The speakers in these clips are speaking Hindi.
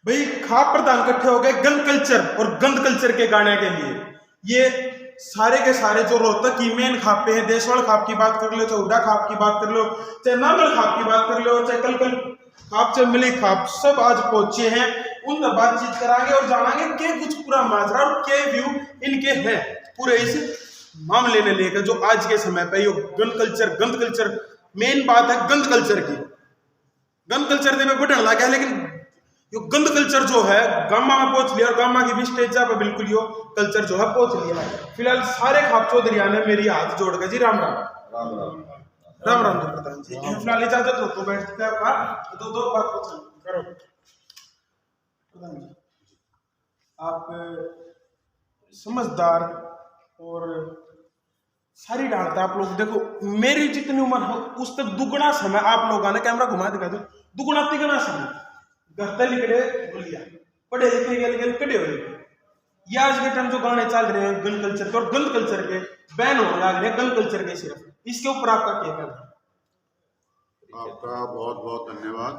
भाई खाप प्रधान इकट्ठे हो गए गंद कल्चर और गंद कल्चर के गाने के लिए। ये सारे के सारे जो रोहतक की मेन खापे हैं, देशवाल खाप की बात कर लो, चाहे हुड्डा खाप की बात कर लो, चाहे नांगल खाप की बात कर लो, चाहे कलकल खाप, चाहे मिली खाप, सब आज पहुंचे हैं। उनसे बातचीत कराएंगे और जानेंगे के कुछ पूरा माजरा और के व्यू इनके हैं पूरे इस मामले ने लेकर, जो आज के समय पे ये गंद कल्चर मेन बात है। गंद कल्चर की गंद कल्चर दे में बढ़ने लगा है, लेकिन यो गंद कल्चर जो है गामा में पहुंच लिया और गामा की भी स्टेज पे बिल्कुल यो कल्चर जो है पहुंच लिया है। फिलहाल सारे खाप चौधरी ने मेरी हाथ जोड़ के जी राम राम राम राम राम राम जी प्रधान जी। फिलहाल इजाजत हो तो बैठते हैं आप दो बात करो प्रधान जी। आप समझदार और सारी डालता आप लोग देखो, मेरी जितनी उम्र हो उस तक दुगना समय आप लोगों ने कैमरा घुमा दिखा दो, दुगना तिगना समय घर लिखड़े बोलिया पढ़े लिखे गए कड़े हो गए। ये आज के टाइम जो गाने चल रहे हैं गन कल्चर के और गंद कल्चर के बैन होने लग रहे हैं गन कल्चर के, सिर्फ इसके ऊपर आपका क्या कहना है? आपका बहुत बहुत धन्यवाद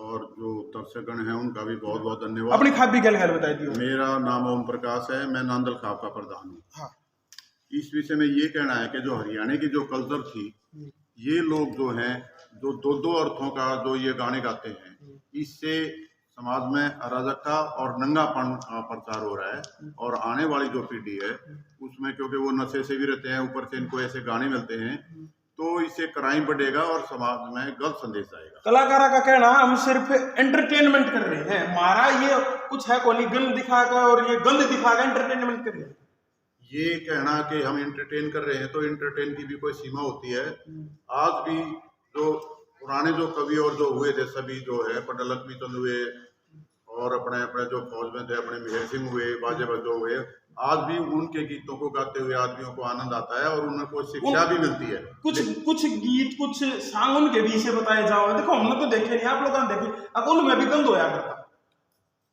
और जो दर्शकगण हैं उनका भी बहुत बहुत धन्यवाद। अपनी खाप भी गल बता दी। मेरा नाम ओम प्रकाश है, मैं नांदल खाप का प्रधान हूँ। हाँ। इस विषय में ये कहना है कि जो हरियाणा की जो कल्चर थी, ये लोग जो हैं जो दो अर्थों का जो ये गाने गाते हैं, इससे समाज में अराजकता और नंगापन प्रचार हो रहा है। और आने वाली जो पीढ़ी है उसमें, क्योंकि वो नशे से भी रहते हैं, ऊपर से इनको ऐसे गाने मिलते हैं, तो इससे क्राइम बढ़ेगा और समाज में गलत संदेश आएगा। कलाकारों का कहना हम सिर्फ एंटरटेनमेंट कर रहे हैं, हमारा ये कुछ है कोई गंद दिखाकर और ये गंद दिखाकर एंटरटेनमेंट कर रहे हैं। ये कहना कि हम एंटरटेन कर रहे हैं, तो एंटरटेन की भी कोई सीमा होती है। आज भी जो पुराने जो कवि और जो हुए थे सभी जो है, पंडित लक्ष्मी चंद हुए और अपने अपने जो फौज में थे अपने मेहर सिंह हुए, बाजे बजो हुए, आज भी उनके गीतों को गाते हुए आदमियों को आनंद आता है और उनको शिक्षा भी मिलती है। कुछ गीत कुछ सांग उनके भी से बताए जाओ। देखो हमने तो देखे नहीं, आप लोगों ने देखे, अब उनमें भी गंद होया करता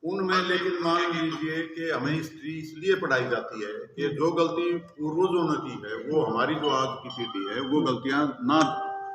उनमें। लेकिन मान लीजिए कि हमें हिस्ट्री इसलिए पढ़ाई जाती है कि जो गलती पूर्वजों ने की है वो हमारी जो आज की पीढ़ी है वो गलतियां ना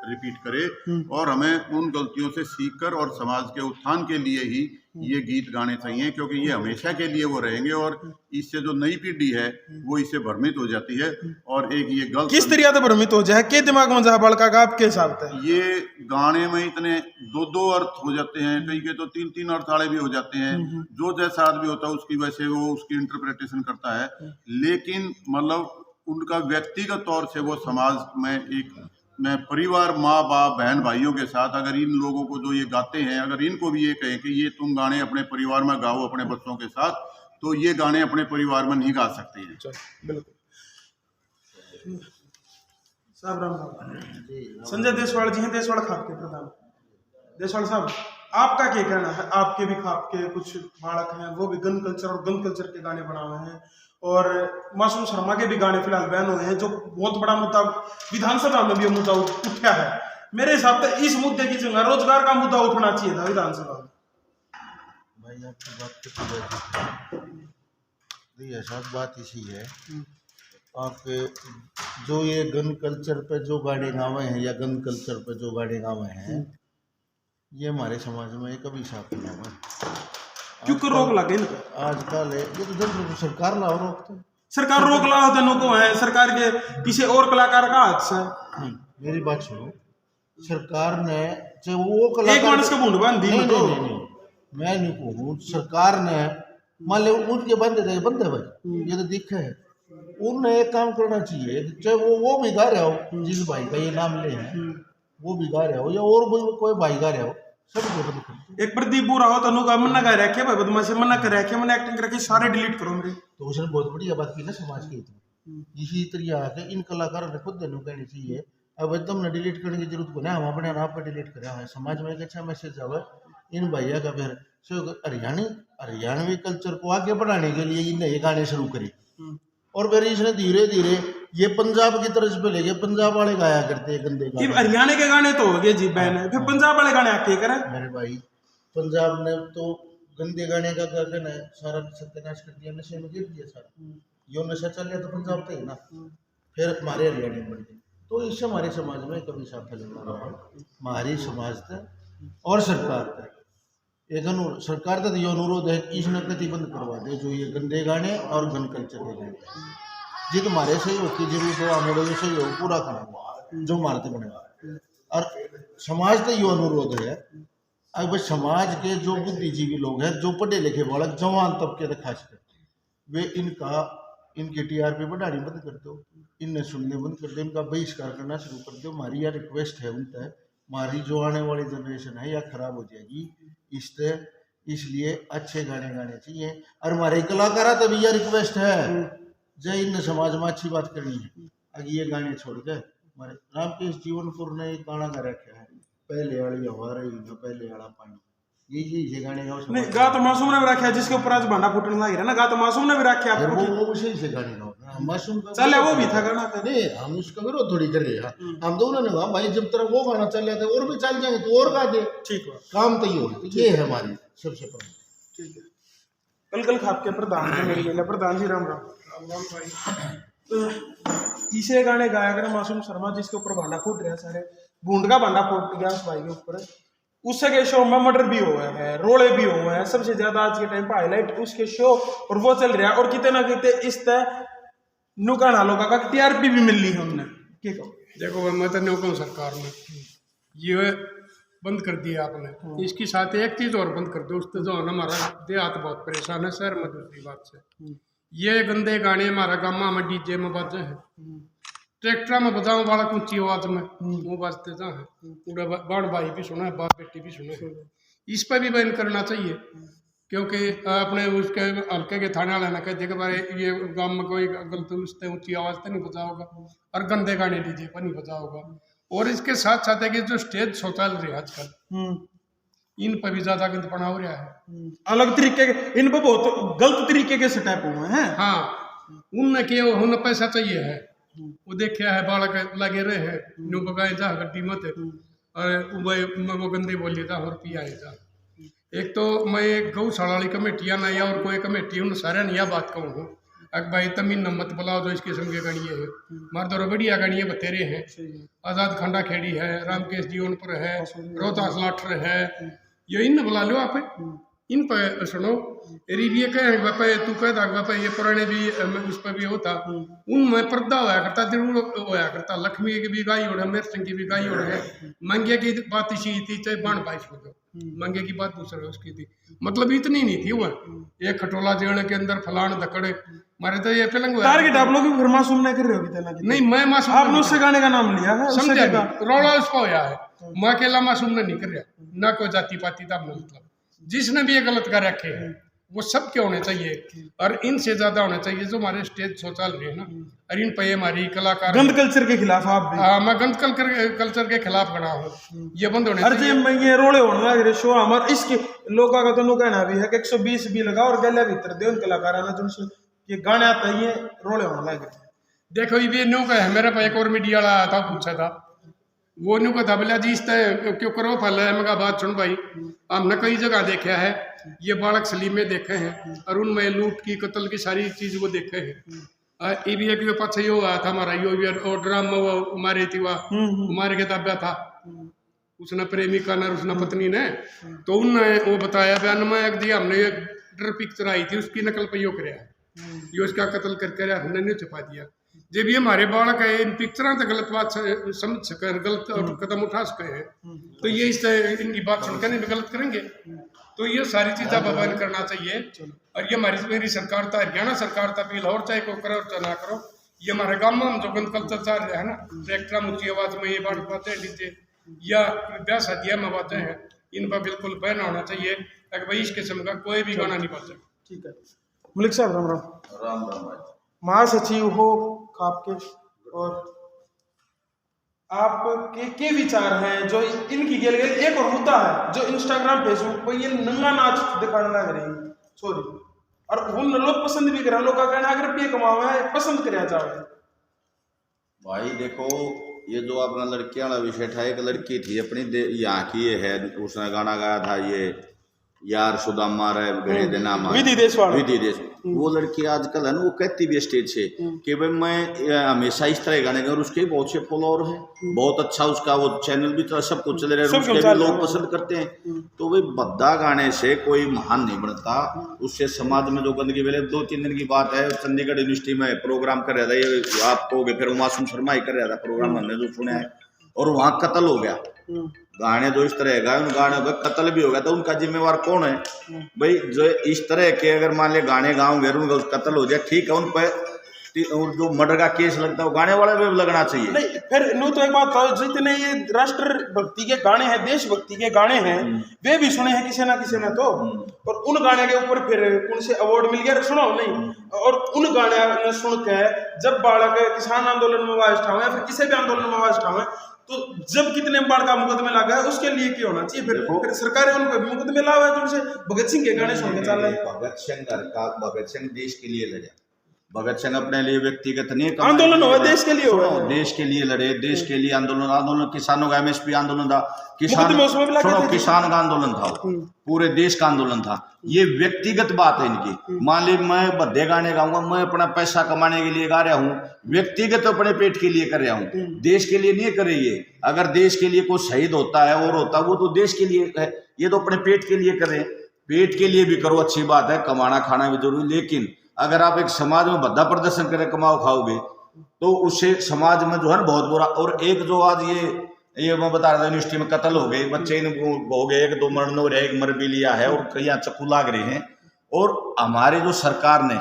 रिपीट करे, और हमें उन गलतियों से सीखकर और समाज के उत्थान के लिए ही ये गीत गाने चाहिए, क्योंकि ये हमेशा के लिए वो रहेंगे और इससे जो नई पीढ़ी है वो इससे भ्रमित हो जाती है। और एक ये गलत किस तरह से भ्रमित हो जाए, के दिमाग में जा बड़का का आपके हिसाब से ये गाने में इतने दो अर्थ हो जाते हैं, कई के तो तीन अर्थ वाले भी हो जाते हैं। जो जैसा आदमी होता है उसकी वजह से वो उसकी इंटरप्रिटेशन करता है, लेकिन मतलब उनका व्यक्तिगत तौर से वो समाज में एक परिवार, माँ बाप, बहन भाइयों के साथ अगर इन लोगों को जो ये गाते हैं, अगर इनको भी ये कहें कि ये तुम गाने अपने परिवार में गाओ अपने बच्चों के साथ, तो ये गाने अपने परिवार में नहीं गा सकते हैं। बिल्कुल। संजय देशवाल जी हैं, देशवाल खाप के प्रधान। देशवाल साहब, आपका क्या कहना है? आपके भी खाप के कुछ बालक हैं, वो भी गन कल्चर और गन कल्चर के गाने बना हुए हैं, और मासूम शर्मा के भी गाने फिलहाल बैन हुए हैं, जो बहुत बड़ा मुद्दा विधानसभा में भी मुद्दा उठा है। मेरे हिसाब से इस मुद्दे की जगह रोजगार का मुद्दा उठना चाहिए था विधानसभा में। भाई आपकी बात तो सब बात इसी है। आपके जो ये गन कल्चर पे जो गाने गावे हैं या गन कल्चर पे जो गाने गावे हैं, ये हमारे समाज में कभी साफ नहीं हुआ। क्यों रोक लगे इनका? आजकल ये तो जब सरकार लाओ रोक, तो सरकार रोक लाओ तो को है सरकार के किसी और कलाकार का हाथ से। मेरी बात सुनो, सरकार ने जो वो कलाकार एक मानस का बूंद बांध दी। नहीं, मैं नहीं कहूँ सरकार ने, मान लो उनके बंदे भाई ये तो दिखे है, उन्हें एक काम करना चाहिए, चाहे वो भी गा रहा हो, जिस भाई का ये नाम ले है वो भी गा रहा हो या और कोई भाई गा रहा हो, सब एक प्रदीप बुरा हो तो नुका मना कर रखे भाई, बदमाशी मना कर रखे, मैंने एक्टिंग करके सारे डिलीट करो मेरे। तो उसने बहुत बढ़िया बात की ना समाज की। इसी तरह आके इन कलाकारों ने खुद देने कहनी चाहिए, अब एकदम न डिलीट करने की जरूरत को ना, हम अपने आप पर डिलीट करें, हमें समाज में एक अच्छा मैसेज आवे इन भैया का। फिर हरियाणवी कल्चर को आगे बढ़ाने के लिए इन ये गाने शुरू करे, और फिर इसने धीरे धीरे ये पंजाब की तरफ पे ले गए, पंजाब वाले गाया करते हैं गंदे गाने। हरियाणा के गाने तो हो गए जी बैन, फिर पंजाब वाले गाने आके करें। मेरे भाई पंजाब ने तो गंदे गाने का कहना है सारा सत्यानाश कर दिया, नशे में गिर दिया सारा, यो नशा चल गया तो पंजाब तो ही ना, फिर हमारे हरियाणा बढ़ गए। तो इससे हमारे समाज में कभी साफ फैलना रहा, हमारी समाज और सरकार एक सरकार का तो ये अनुरोध है कि इस नकती बंद करवा दे जो ये गंदे गाने और गन कल्चर के गाने जी तुम्हारे सहयोग की जरूरत हो हमारे जो सहयोग पूरा करेंगे जो हमारे तो बनेगा। और समाज का ये अनुरोध है अब समाज के जो बुद्धिजीवी लोग हैं जो पढ़े लिखे बालक जवान तबके तक खासकर वे इनके टीआरपी बढ़ानी बंद कर दो, इन्हें सुनने बंद कर दो, इनका बहिष्कार करना शुरू कर दो। हमारी यह रिक्वेस्ट है उनसे, हमारी जो आने वाली जनरेशन है या खराब हो जाएगी इससे, इसलिए अच्छे गाने गाने चाहिए। और हमारे कलाकारा तो भी यह रिक्वेस्ट है जय इन समाज में अच्छी बात करनी है। अगर ये गाने छोड़ के हमारे रामकेश जीवनपुर ने एक गाना गा रखा है पहले वाली हवा रही ना पहले वाला पानी, ये गाने गाओ। नहीं गा तो मासूम ने भी रखा है जिसके ऊपर आज भांडा फूटने लग रहा है ना, गा तो मासूम ने भी रखा है वो उसी से गाने गाओ। मासूम चल वो भी था गाना था नहीं, हम उसका विरोध थोड़ी कर रहे हैं। हम तो उन्होंने कहा भाई जब तरह वो गाना चल रहा था और भी चल जाएंगे तो और गा दे, ठीक है काम तो ये है हमारी सबसे प्रमुख। ठीक है कल खाप के प्रधान जी मेरी गले प्रधान जी राम राम भाई इसे गाने गाया कर मासूम शर्मा जिसके ऊपर भांडा फूट रहा है, सारे बूंद का भांडा फूट गया उस भाई के ऊपर। उससे के शो में मर्डर भी हुआ है, रोड़े भी हुए हैं, सबसे ज्यादा आज के टाइम पे हाईलाइट उसके शो और वो चल रहा है। और कितने ना कितने इस तरह नुकाना लोगों का टीआरपी भी मिल रही है हमने। क्या कहो? देखो मैं तो नहीं कहूँ सरकार ने ये बंद कर दिया आपने, इसके साथ एक चीज और बंद कर दो उससे जो है ना हमारा देहात बहुत परेशान है शहर में। दूसरी बात से ये गंदे गाने हमारा गामा में डीजे में बजे हैं, ट्रैक्टर में बजाओ वाला ऊंची आवाज में वो बजते जा है, पूरा बड़ भाई भी सुना है बाप बेटी भी सुने है। इस पर भी बैन करना चाहिए क्योंकि अपने उसके हल्के के थाने वाले ना कहते कि भाई ये गांव में कोई गलत उससे ऊंची आवाज तो नहीं बजाओगा और गंदे गाने डीजे पर नहीं बजाओगा। और इसके साथ साथ है कि जो स्टेज शो चल रहे आजकल इन पर भी ज्यादा गंदपना हो रहा है, अलग तरीके के इन पर बहुत गलत तरीके के सेटअप हुए हैं। हाँ उनने के उन्हें पैसा चाहिए है, वो देखा है बालक लगे रहे हैं नो बगाए जा गड्डी मत और वो गंदे बोलिए था और पिया था। एक तो मैं गौशाला वाली कमेटियाँ ना या और कोई कमेटी उन सारे नहीं बात कहूँ अक भाई तमीन नमत बुलाओ जो इस किस्म के गणिये है मर्दों बढ़िया गणिये बतेरे हैं। आजाद खंडा खेड़ी है, रामकेश जीवनपुर है, रोहतास लाठर है, ये इन बुला लो आप इन पर सुनो रिव्यू कहे बापा तू कहता बापा ये पुराने भी उस पर भी होता उनमें पर्दा होया करता जरूर होया करता। लक्ष्मी की भी गाई उड़ मेर सिंह की भी गाई उड़ है, मंगे की बात इसी थी चाहे बाण बाईस हो मंगे की बात दूसरा उसकी थी, मतलब इतनी नहीं थी वह एक खटोला जेल के अंदर फलान दकड़े मारे तो ये फिल्म टारगेट आप लोग भी मासूम नहीं कर रहे हो कि नहीं मैं मासूम आपने उससे गाने का नाम लिया है समझा रोड़ा उसका होया है, मैं अकेला मासूम नहीं कर रहा ना कोई जाति पाति था मतलब जिसने भी ये गलत कर रखे हैं वो सब के होने चाहिए और इनसे ज्यादा होने चाहिए जो हमारे स्टेज शो चल रहे हैं ना। और इन पे हमारी कलाकार गंद कल्चर के खिलाफ आप भी मैं गंद कल्चर के खिलाफ बना हूँ, ये बंद होने चाहिए। मैं ये रोड़े होने लग रहे शो हमारे इसके लोगों का तो कहना भी है कि 120 भी लगा और गले भीतर दे उन कलाकारों ने जो ये गाने आता है ये रोड़े होने लग रहे। देखो ये न्यू का है मेरे पास एक और मीडिया वाला आया था पूछा था वो न्यू का था बोला जी इस क्यों करो फल है। मैं बात सुन भाई हमने कई जगह देखा है ये बालक सलीमे देखे हैं और उनमें लूट की कत्ल की सारी चीज वो देखे हैं। ये भी एक पाछे यो आया था हमारा यो और ड्रामा वो मारे थी वह मारे के दाब्या था उसने प्रेमिका ने उसने पत्नी ने तो उनने वो बताया बयान में एक दिया हमने एक ड्र पिक्चर आई थी उसकी नकल पे यो कराया ये उसका कत्ल करके हमने नहीं छुपा दिया। जब ये हमारे बालक है इन पिक्चरों से गलत बात समझ सके गलत कदम उठा सके हैं तो ये इससे इनकी बात सुनकर नहीं गलत करेंगे तो ये सारी चीज़ें बयान करना चाहिए। और ये हमारी मेरी सरकार था हरियाणा सरकार था अपील और चाहे को करो चाहे ना करो ये हमारे गाँव में हम जो गंद कल्चर चल रहा है ना ट्रैक्टर ऊँची आवाज में ये बात बातें डीजे या ब्याह शादियाँ में बातें हैं इन पर बिल्कुल बैन होना चाहिए ताकि भाई इस किस्म का कोई भी गाना नहीं बचे। ठीक है मलिक साहब राम राम राम राम भाई महासचिव हो आपके और आपके के विचार हैं जो इनकी गेल एक और मुद्दा है जो इंस्टाग्राम फेसबुक पर ये नंगा नाच दिखाने लग रही सॉरी और उन लोग पसंद भी करें लोग का कहना अगर रुपये कमावे है पसंद कराया जाए। भाई देखो ये जो अपना लड़कियां वाला विषय था एक लड़की थी अपनी यहाँ की ये है उसने गाना गाया था ये यार सुदामा रे गणे दे नाम विधि देशवाल। विधि देश वो लड़की आजकल है ना, वो कहती भी स्टेज से कि भाई मैं हमेशा इस तरह गाने गा, और उसके बहुत से फॉलोअर हैं, बहुत अच्छा उसका वो चैनल भी तो सब कुछ चले रहे हैं, उसके भी लोग पसंद करते हैं। तो भाई भद्दा गाने से कोई महान नहीं बनता, उससे समाज में जो गंदगी पहले 2-3 दिन की बात है, चंडीगढ़ यूनिवर्सिटी में प्रोग्राम कर रहा था, ये आप कहोगे फिर मासूम शर्मा ही कर रहा था प्रोग्राम, हमने जो सुना है, और वहाँ कत्ल हो गया। गाने जो इस तरह का, उन गाने पर कत्ल भी हो गया, तो उनका जिम्मेवार कौन है भाई? जो इस तरह के अगर मान लिया गाने गाओगे उनका कत्ल हो जाए, ठीक है, उन पर जो मर्डर का केस लगता है वो गाने वाले पे भी लगना चाहिए। नहीं फिर नू तो एक बात था, जितने ये राष्ट्र भक्ति के गाने हैं, देशभक्ति के गाने हैं, वे भी सुने हैं किसी ना किसी ने तो, और उन गाने के ऊपर फिर उनसे अवार्ड मिल गया, सुनो नहीं, और उन गाने सुन के जब बालक किसान आंदोलन में आवाज उठावे, फिर किसी भी आंदोलन में आवाज उठावे, तो जब कितने बार का मुकदमे लगा है उसके लिए क्या होना चाहिए? फिर सरकार उनको मुकदमे लावा है, जिनसे भगत सिंह के गाने सुन के चल रहे हैं। भगत सिंह देश के लिए लड़े, भगत सिंह अपने लिए व्यक्तिगत नहीं, आंदोलन हुआ देश के लिए, हुआ देश के लिए लड़े, देश के लिए आंदोलन किसानों का MSP आंदोलन था, किसान का आंदोलन था, पूरे देश का आंदोलन था। ये व्यक्तिगत बात है इनकी। मान ली मैं बद्दे गाने गाऊंगा, मैं अपना पैसा कमाने के लिए गा रहा हूँ, व्यक्तिगत अपने पेट के लिए कर रहा हूँ, देश के लिए नहीं कर रही है। अगर देश के लिए कोई शहीद होता है और होता है वो तो देश के लिए है, ये तो अपने पेट के लिए कर रहे हैं। पेट के लिए भी करो, अच्छी बात है, कमाना खाना भी जरूरी, लेकिन अगर आप एक समाज में भद्दा प्रदर्शन करें, कमाओ खाओगे, तो उससे समाज में जो है ना बहुत बुरा। और एक जो आज ये मैं बता रहा था, यूनिवर्सिटी में कत्ल हो गए, बच्चे हो गए, 1-2 मरण हो रहे, एक मर भी लिया है, और कई चक्कू लाग रहे हैं। और हमारे जो सरकार ने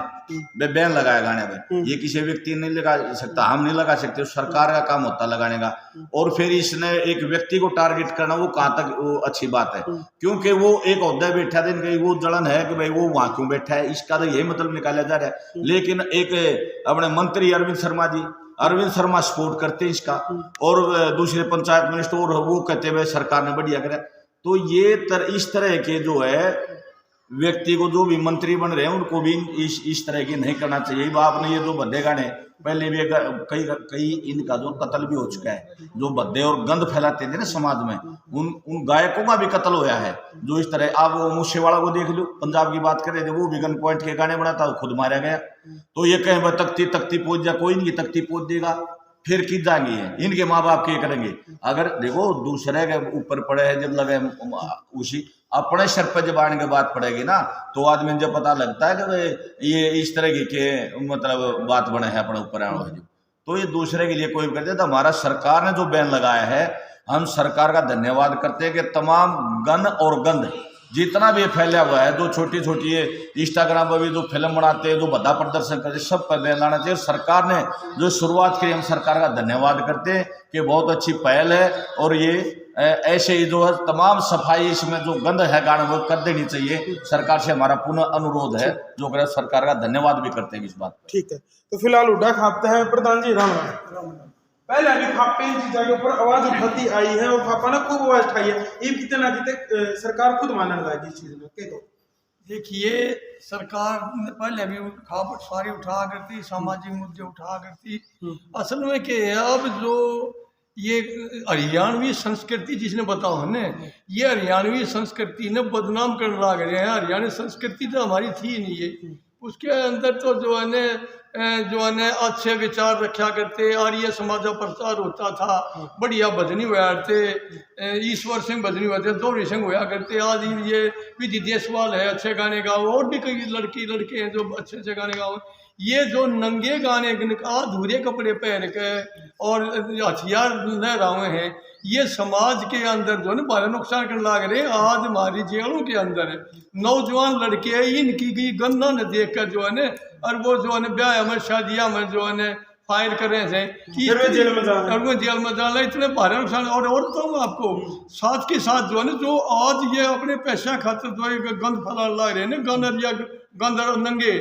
बैन लगाया गाने में, ये किसी व्यक्ति नहीं लगा सकता, हम नहीं लगा सकते, सरकार का काम होता लगाने का। और फिर इसने एक व्यक्ति को टारगेट करना, वो कहाँ तक वो अच्छी बात है? क्योंकि वो एक ओहदा बैठा था, इनका वो जलन है कि भाई वो वहाँ क्यों बैठा है, इसका तो यही मतलब निकाला जा रहा है। लेकिन एक अपने मंत्री अरविंद शर्मा सपोर्ट करते हैं इसका, और दूसरे पंचायत मिनिस्टर और वो कहते हुए सरकार ने बढ़िया करा। तो ये इस तरह के जो है व्यक्ति को, जो भी मंत्री बन रहे हैं, उनको भी इस तरह की नहीं करना चाहिए। आपने ये जो भद्दे गाने पहले भी कई इनका जो कत्ल भी हो चुका है, जो भद्दे और गंद फैलाते थे ना समाज में, उन गायकों का भी कत्ल होया है। जो इस तरह आप मूसेवाला को देख लो, पंजाब की बात कर रहे थे, वो भी गन पॉइंट के गाने बनाता, वो खुद मारा गया। तो ये कहें भाई तख्ती पहुंच जा, कोई नहीं तख्ती पहुंच देगा, फिर की जाएंगी है, इनके माँ बाप क्या करेंगे? अगर देखो दूसरे के ऊपर पड़े है, जब लगे उसी अपने सर पर जब आने के बाद पड़ेगी ना, तो आदमी जब पता लगता है कि ये इस तरह के मतलब बात बने हैं अपने ऊपर, तो ये दूसरे के लिए कोई भी करते। तो हमारा सरकार ने जो बैन लगाया है, हम सरकार का धन्यवाद करते हैं कि तमाम गन और गंद जितना भी फैला हुआ है, जो छोटी छोटी ये इंस्टाग्राम पर भी जो फिल्म बनाते हैं, जो भद्दा प्रदर्शन करते हैं, सब पर बैन लाना चाहिए। सरकार ने जो शुरुआत की, हम सरकार का धन्यवाद करते हैं कि बहुत अच्छी पहल है। और ये ऐसे ही जो है तमाम सफाई इसमें जो गंद है गाने वो कर देनी चाहिए। सरकार से हमारा पुनः अनुरोध है, जो कर सरकार का धन्यवाद भी करते हैं इस बात। ठीक है, तो फिलहाल उड़ा खापते हैं प्रधान जी, राम राम। पहले अभी खापे इन चीजों के ऊपर आवाज उठाती आई है, और खापा ने खूब आवाज उठाई है, ये कितने ना कितने सरकार खुद मानने लगी इस चीज में। तो देखिए, सरकार ने पहले भी खबर सारी उठा करती, सामाजिक मुद्दे उठा करती। असल में क्या है, अब जो ये हरियाणवी संस्कृति जिसने बताओ ने, ये हरियाणवी संस्कृति ने बदनाम करने लग रहे हैं। हरियाणवी संस्कृति तो हमारी थी नहीं है, उसके अंदर तो जो है ने अच्छे विचार रखा करते, आर्य समाज का प्रचार होता था, बढ़िया भजनी हुआ थे, ईश्वर सिंह भजनी हुआ थे, दौरी सिंह हुआ करते। आज ये विधि देशवाल है, अच्छे गाने गाओ, और भी कई लड़के हैं जो अच्छे अच्छे गाने गाओ। ये जो नंगे गाने अधूरे कपड़े पहन के और हथियार लहराए हैं, ये समाज के अंदर जो है बड़ा नुकसान करने लग रहे हैं। आज हमारी जेलों के अंदर नौजवान लड़के इनकी गंदा न देख कर जो है न, और वो जो है ब्याह में शादियाँ में जो है फायर कर रहे थे कि जेल में जाना, इतने भारी नुकसान। और तो आपको साथ के साथ जो है ना, जो आज ये अपने पैसा खातिर जो है गंद फैलाने लग रहे हैं ना, गंद नंगे,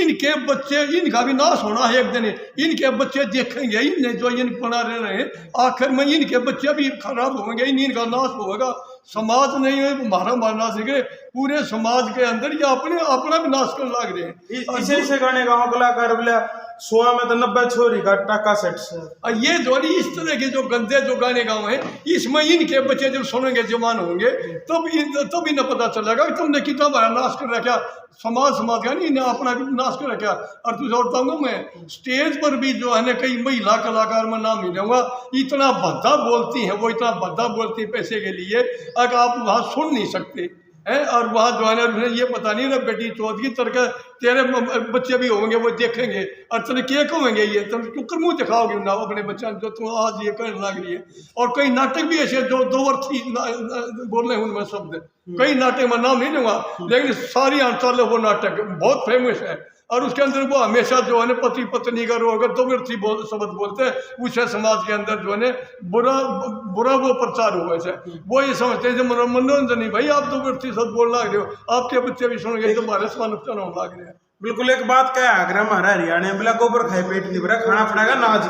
इनके बच्चे, इनका भी नाश होना है एक दिन। इनके बच्चे देखेंगे इन्हें जो इन बना रहे हैं, आखिर में इनके बच्चे भी खराब होंगे, इनका नाश होगा। समाज नहीं है हमारा मारना सीखे, पूरे समाज के अंदर ये अपना भी नाश कर लाग रहे हैं। इसे गाने गाँव कलाकार बोला 100 में तो 90 छोरी का टाका सेट से। और ये जो इस तरह के जो गंदे जो गाने गाँव हैं, इसमें इनके बच्चे जब सुनेंगे जवान होंगे तब इन्हें पता चलेगा कि तुमने कितना बड़ा नाश कर रखा समाज का, नहीं इन्हें अपना भी नाश कर रखा। और तुझे और बताऊंगा मैं, स्टेज पर भी जो है ना कई महिला कलाकार में नाम नहीं लूंगा, इतना भद्दा बोलती हैं वो, इतना भद्दा बोलती है पैसे के लिए, अगर आप वहाँ सुन नहीं सकते हैं। और वहाँ जो है ना ये पता नहीं ना बेटी चौथ की तरह तेरे बच्चे भी होंगे वो देखेंगे और तेरे क्या कहेंगे, ये तुम क्यों मुँह दिखाओगे ना अपने बच्चे जो तुम आज ये करने लग रही है। और कई नाटक भी ऐसे जो 2 अर्थी बोल रहे हैं उनमें शब्द, कई नाटक में नाम नहीं लूंगा, लेकिन सारी आंचल वो नाटक बहुत फेमस है। और उसके अंदर वो हमेशा जो है ना पति पत्नी का रोग, अगर 2 अर्थी शब्द बोलते हैं उसे समाज के अंदर जो है बुरा वो प्रचार हुआ है। वो ये समझते हैं मनोरंजन नहीं, भाई आप 2 अर्थी शब्द बोल लग रहे हो, आपके बच्चे भी सुनेंगे तो हमारे समान नुकसान होने लग रहे हैं। बिल्कुल एक बात क्या है, अगर हमारा हरियाणा बोला गोबर खाए पेट नहीं भरा, खाना पड़ेगा नाज।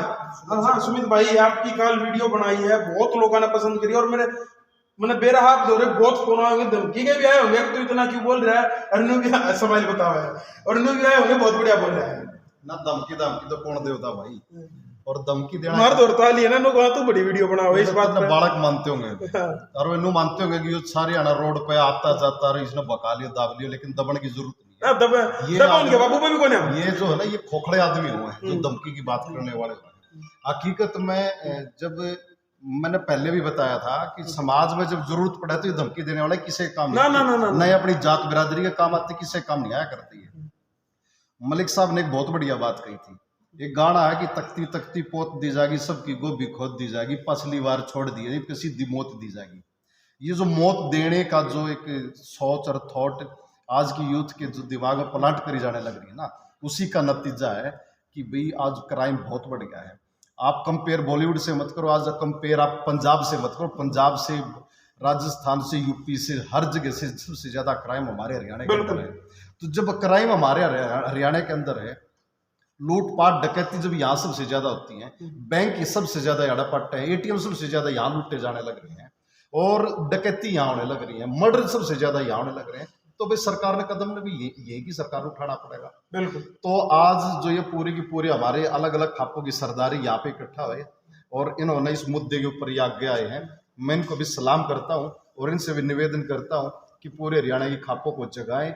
हाँ सुमित भाई आपकी कल वीडियो बनाई है, बहुत लोगों ने पसंद करी, और मैंने बेरहाब दो रहे बहुत फोन आए, धमकी के भी आए होंगे तो इतना क्यों बोल रहा है, अरनू भी समाज बताओ है, और अरनू भी आए होंगे बहुत बढ़िया बोल रहा है ना। धमकी तो कौन देता भाई, और धमकी देना मार दौड़ता लिया ना लोग, तो बड़ी वीडियो बनाओ इस बात पे बालक मानते होंगे और वो मानते होंगे कि सारे आना रोड पे आता जाता और इसने बका लिया दाब लिया, लेकिन दबने की जरूरत नहीं है। बाबू पे भी कौन है, ये जो है ना ये खोखड़े आदमी हुए हैं जो धमकी की बात करने वाले। हकीकत में जब मैंने पहले भी बताया था कि समाज में जब जरूरत पड़े तो ये धमकी देने वाले किसी काम नहीं अपनी जात बिरादरी के काम आते, किसी काम नहीं आया करती है। मलिक साहब ने एक बहुत बढ़िया बात कही थी, एक गाना है कि तख्ती तख्ती पोत दी जाएगी, सबकी गोभी खोद दी जाएगी, पसली वार छोड़ दी जाएगी, सीधी मौत दी जाएगी। ये जो मौत देने का जो एक सोच और थॉट आज की यूथ के जो दिमाग में प्लांट करी जाने लग रही है ना, उसी का नतीजा है कि भाई आज क्राइम बहुत बढ़ गया है। आप कंपेयर बॉलीवुड से मत करो, आज कंपेयर आप पंजाब से मत करो, पंजाब से राजस्थान से यूपी से हर जगह से सबसे ज्यादा क्राइम हमारे हरियाणा के अंदर है। तो जब क्राइम हमारे हरियाणा के अंदर है, लूटपाट डकैती जब यहाँ सबसे ज्यादा होती है, बैंक की सबसे ज्यादा यहाँ पट्टे हैं, एटीएम सबसे ज्यादा यहाँ लूटे जाने लग रहे हैं, और डकैती यहाँ होने लग रही है, मर्डर सबसे ज्यादा यहाँ होने लग रहे हैं, तो भाई सरकार ने कदम ने भी यही की सरकार उठाना पड़ेगा। बिल्कुल। तो आज जो ये पूरी की पूरी हमारे अलग अलग खापों की सरदारी यहाँ पे इकट्ठा हुए और इन्होंने इस मुद्दे के ऊपर ये आगे आए हैं, मैं इनको भी सलाम करता हूँ और इनसे भी निवेदन करता हूँ कि पूरे हरियाणा की खापों को जगाएं,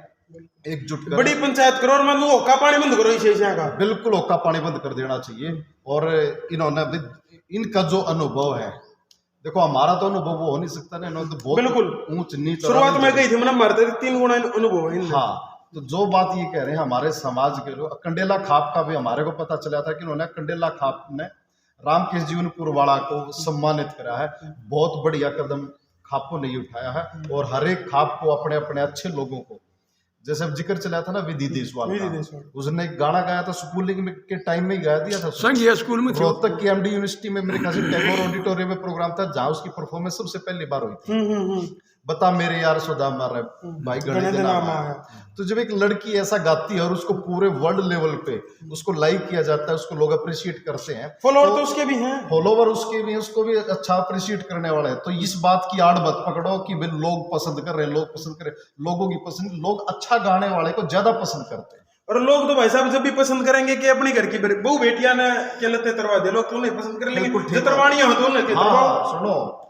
एकजुट कर बड़ी पंचायत करो और मैं ओका पानी बंद करो इसे का। बिल्कुल ओका पानी बंद कर देना चाहिए। और इन्होंने इनका जो अनुभव है, देखो हमारा तो अनुभव वो हो नहीं सकता ना, इन्होंने तो बहुत बिल्कुल ऊंच नीच शुरुआत में गई थी, मैंने मरते 3 गुना अनुभव है। हाँ, तो जो बात ये कह रहे हैं हमारे समाज के लोग, कंडेला खाप का भी हमारे को पता चला था कि उन्होंने कंडेला खाप ने रामकेश जीवनपुर वाला को सम्मानित करा है। बहुत बढ़िया कदम खापों ने उठाया है और हर एक खाप को अपने अपने अच्छे लोगों को, जैसे अब जिक्र चला था ना विधि देशवाल का, उसने एक गाना गाया था स्कूलिंग के टाइम में ही गा दिया था, संघीय स्कूल में रोहतक की एमडी यूनिवर्सिटी में मेरे ख्याल से टैगोर ऑडिटोरियम में प्रोग्राम था जहां उसकी परफॉर्मेंस सबसे पहली बार हुई थी। बता मेरे यार सुधा मारे भाई गणे दे नाम आया। तो जब एक लड़की ऐसा गाती है और उसको पूरे वर्ल्ड लेवल पे उसको लाइक किया जाता है, उसको लोग अप्रिशिएट करते हैं, फॉलोअर तो उसके भी हैं, फॉलोवर उसके भी, उसको भी अच्छा अप्रिशिएट करने वाले हैं। तो इस बात की आड़ मत पकड़ो कि भाई लोग पसंद कर रहे हैं, लोग पसंद कर रहे हैं, लोगों की पसंद, लोग अच्छा गाने वाले को ज्यादा पसंद करते हैं। और लोग तो भाई साहब जब भी पसंद करेंगे कि अपनी घर की बहू बेटियां ने क्या लते तरवा दे, लोग तो नहीं पसंद कर लेंगे, जो तरवानियां हो तो उन्हें तरवाओ। सुनो,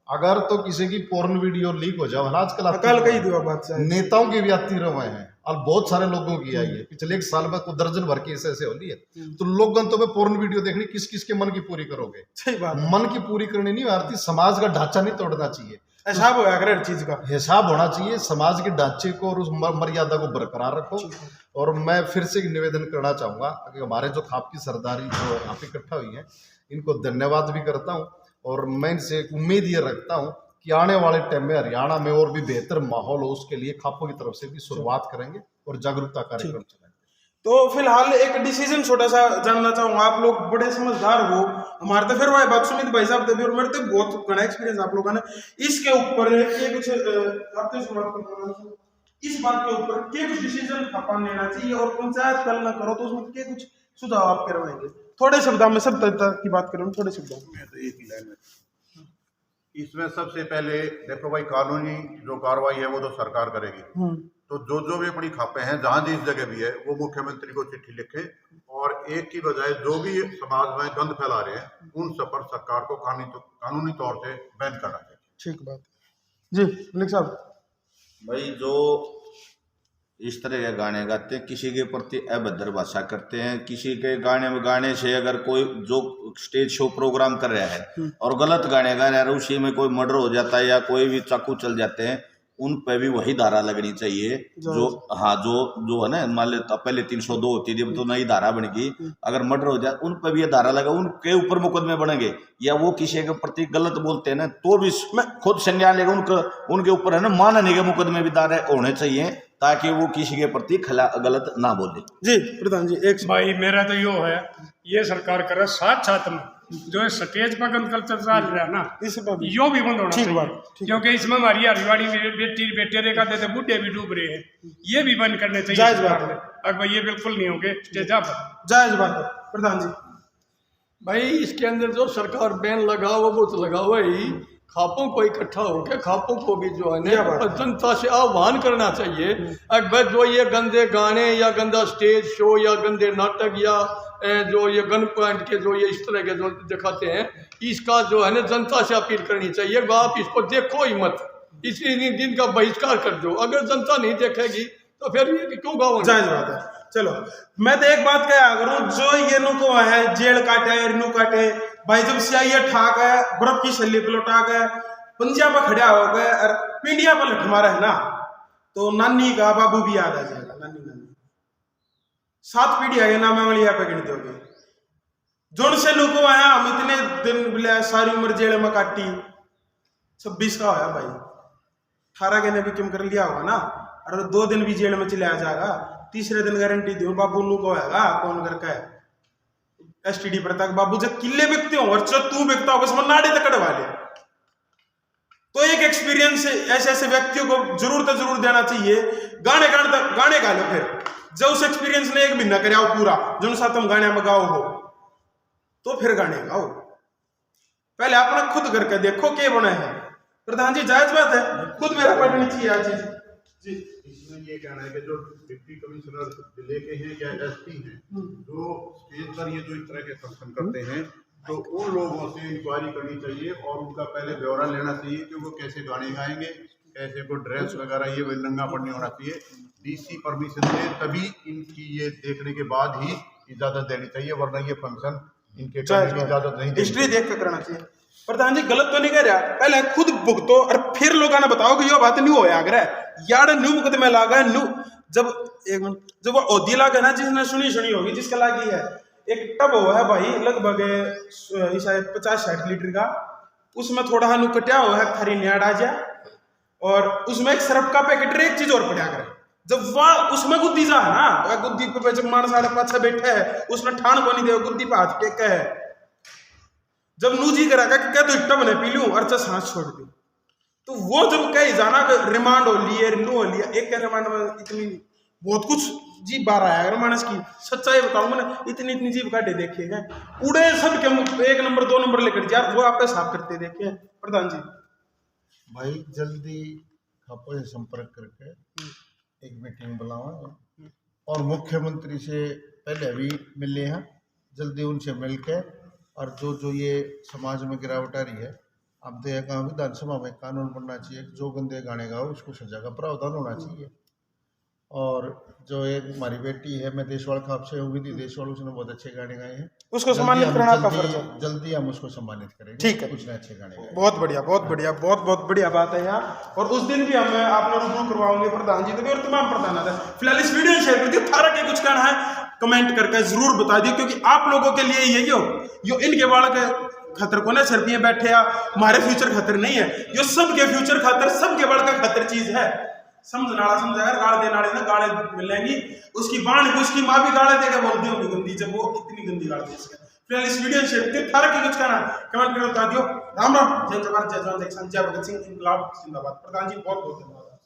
अगर तो किसी की पोर्न वीडियो लीक हो जाए, आजकल कल कही थी बात नेताओं की भी आती रहे हैं और बहुत सारे लोगों की आई है, पिछले 1 साल में कुछ दर्जन भर केस ऐसे होती है। तो लोग तो में पोर्न वीडियो देखनी, किस किस के मन की पूरी करोगे? सही बात, मन की पूरी करनी नहीं आरती, समाज का ढांचा नहीं तोड़ना चाहिए, हिसाब होगा हर चीज का हिसाब होना चाहिए। समाज के ढांचे को और उस मर्यादा को बरकरार रखो। और मैं फिर से निवेदन करना चाहूंगा कि हमारे जो खाप की सरदारी जो यहाँ पे इकट्ठा हुई है, इनको धन्यवाद भी करता हूँ और मैं इनसे उम्मीद ये रखता हूँ कि आने वाले टाइम में हरियाणा में और भी बेहतर माहौल हो, उसके लिए खापों की तरफ से भी शुरुआत करेंगे और जागरूकता कार्यक्रम चलाएंगे। तो फिलहाल एक डिसीजन छोटा सा जानना चाहूंगा, आप लोग बड़े समझदार हो, हमारे तो फिर वह बात सुमित भाई साहब और मेरे तो बहुत घना एक्सपीरियंस आप लोगों ने इसके ऊपर ये कुछ आपसे शुरुआत करना, इस बात के ऊपर क्या कुछ डिसीजन खापा लेना चाहिए और पंचायत कल ना करो तो उसमें क्या कुछ सुझाव आप करवाएंगे? थोड़े शब्दों में, सब की बात करूँ थोड़े शब्दों में। इसमें सबसे पहले देखो भाई, कानूनी जो कार्रवाई है वो तो सरकार करेगी। तो जो भी अपनी खापे हैं जहां जिस जगह भी है वो मुख्यमंत्री को चिट्ठी लिखे और एक की बजाय जो भी समाज में गंद फैला रहे हैं उन सब पर सरकार को कानूनी तौर से बैन करना चाहिए। ठीक बात जी मलिक साहब। भाई जो इस तरह के गाने गाते हैं, किसी के प्रति अभद्र भाषा करते हैं, किसी के गाने से अगर कोई जो स्टेज शो प्रोग्राम कर रहा है और गलत गाने गा रहा है, उसी में कोई मर्डर हो जाता है या कोई भी चाकू चल जाते हैं, उन पे भी वही धारा लगनी चाहिए जो हाँ जो है ना, मान लो पहले 302 होती थी, तो नई धारा बन गई। अगर मर्डर हो जाए उन पे भी ये धारा लगा, उनके ऊपर मुकदमे बनेंगे। या वो किसी के प्रति गलत बोलते हैं ना तो भी खुद संज्ञान लेगा, उनके ऊपर है ना मानने के मुकदमे भी दायर होने चाहिए ताकि वो किसी के प्रति गलत ना बोले। जी प्रधान जी एक भाई मेरा तो यो है, ये सरकार करे साथ में जो स्टेज पर गंद कल्चर चल रहा है ना, यो भी बंद होना चाहिए, क्योंकि इसमें हमारी हरिवाड़ी बेटे रेखा देते बूढ़े भी डूब रहे हैं, ये भी बंद करने चाहिए। जायज बात है। अगर भाई ये बिल्कुल नहीं होंगे स्टेजा पर। जायज बात है प्रधान जी। भाई इसके अंदर जो सरकार बैन लगा हुआ वो तो लगा हुआ ही, खापों को इकट्ठा होकर खापों को भी जो है ना जनता से आह्वान करना चाहिए। अगर जो ये गंदे गाने या गंदा स्टेज शो या गंदे नाटक या जो ये गन पॉइंट के जो ये इस तरह के जो दिखाते हैं, इसका जो है ना जनता से अपील करनी चाहिए, आप इसको देखो ही मत, इसी दिन का बहिष्कार कर दो। अगर जनता नहीं देखेगी तो फिर ये क्यों गाँव। जायज बात है। चलो मैं तो एक बात कहा करूं, जो ये नुको है जेल काटे रिनू काटे भाई, जब सियाही ठाक है बर्फ की शल्ली पे लौटा गए पंजाब में खड़ा हो गए और पीढ़िया पर लठ मारा है ना, तो नानी का बाबू भी याद आ जाएगा। नानी 7 पीढ़ी है ना, मैं वाली पे गिन दोगे जोन से नुको आया। हम इतने दिन बोले सारी उम्र जेल में काटी, 26 का होया भाई, 18 के ने भी किम कर लिया होगा ना, और 2 दिन भी जेल में चले आ जाएगा, तीसरे दिन गारंटी दो बाबू नु को होगा कौन करके एसटीडी पर तक बाबू जब किले बिकते हो और जब तू बिकता हो बस मन नाड़े तक कटवा ले। तो एक एक्सपीरियंस ऐसे व्यक्तियों को जरूर देना चाहिए। गाने गा लो, फिर जब उस एक्सपीरियंस ने एक महीना कराओ पूरा जो साथ हम गाने में गाओ हो तो फिर गाने गाओ। पहले अपना खुद करके देखो क्या बना है। प्रधान जी जायज बात है, खुद मेरा पढ़नी चाहिए आज जी। इसमें ये कहना है कि जो डिप्टी कमिश्नर जिले के हैं या एसपी हैं जो स्टेज पर ये जो इस तरह के फंक्शन करते हैं, तो उन लोगों से इंक्वायरी करनी चाहिए और उनका पहले ब्यौरा लेना चाहिए कि वो कैसे गाने गाएंगे, कैसे को ड्रेस वगैरह ये नंगा पड़ने होना चाहिए। डीसी परमिशन दे तभी इनकी ये देखने के बाद ही इजाजत देनी चाहिए, वरना ये फंक्शन इनके करने की इजाजत नहीं। हिस्ट्री देख कर करना चाहिए। प्रधान जी गलत तो नहीं कह रहा, पहले खुद भुगतो और फिर लोगों ने बताओ कि ये बात नहीं होया अगर यार न्यू मुकदमे लागा न्यू। जब एक मिनट जब वो ओदी लागा ना, जिसने सुनी होगी जिसका लागी है, एक टब हुआ है भाई लगभग 50-60 लीटर का, उसमें थोड़ा नु कटिया हुआ है थारी न्याड़ आ जाए और उसमें एक सरफ का पैकेट एक चीज और पड़ा करे। जब वह उसमें गुद्दी जा है ना, वह गुद्दी पे जब मान साढ़े 5 बैठे है उसने ठान को नहीं दे गुद्दी पे हाथ टेक है, जब नूजी करा क्या तो इट्टा बने पी लूं और सांस छोड़ दी, तो वो जब कहीं जाना रिमांड हो लिए रिन्यू हो लिया, एक रिमांड में इतनी बहुत कुछ जीव बार आया। अगर मानस की सच्चाई बताऊं मैंने इतनी जीव काटे देखे हैं, उड़े सब के 1 नंबर 2 नंबर लेकर यार वो आप साफ करते देखे हैं। प्रधान जी भाई जल्दी खापों से संपर्क करके एक मीटिंग बुलाओ और मुख्यमंत्री से पहले भी मिले हैं, जल्दी उनसे मिलके और जो ये समाज में गिरावट आ रही है, अब तो कहा विधानसभा में कानून बनना चाहिए, जो गंदे गाने गाओ उसको सजा का प्रावधान होना चाहिए। और जो एक हमारी बेटी है, मैं देशवाल खाप से हूँ, विधि देशवाल, उसने बहुत अच्छे गाने गाए हैं, उसको सम्मानित करना का फर्ज है। जल्दी हम उसको सम्मानित करेंगे। ठीक है, कुछ अच्छे गाने गाए। बहुत बढ़िया बहुत बढ़िया बात है यहाँ। और उस दिन भी हम आप रूबरू करवाओगे प्रधान जी तो भी और तमाम प्रधान आता है। फिलहाल इस वीडियो शेयर कर दिए, थारा के कुछ कहना है कमेंट करके जरूर बता दिए, क्योंकि आप लोगों के लिए ये यो इनके बालक खतर को ना सर पिए बैठे या हमारे फ्यूचर खतर नहीं है, यो सबके फ्यूचर खतर सबके बड़ का खतर चीज है। समझनाड़ा समझाया गाड़ दे नाड़े ना गाड़े मिलेंगी, उसकी बाण को उसकी माँ भी गाड़े देगा बोलती होगी गंदी, जब वो इतनी गंदी गाड़ दी। फिलहाल इस वीडियो शेयर करते थारा के कुछ कहना कमेंट करके बता दियो। राम राम, जय जवान जय जवान जय किसान जय भगत सिंह, इनकलाब जिंदाबाद। प्रधान जी बहुत बहुत धन्यवाद।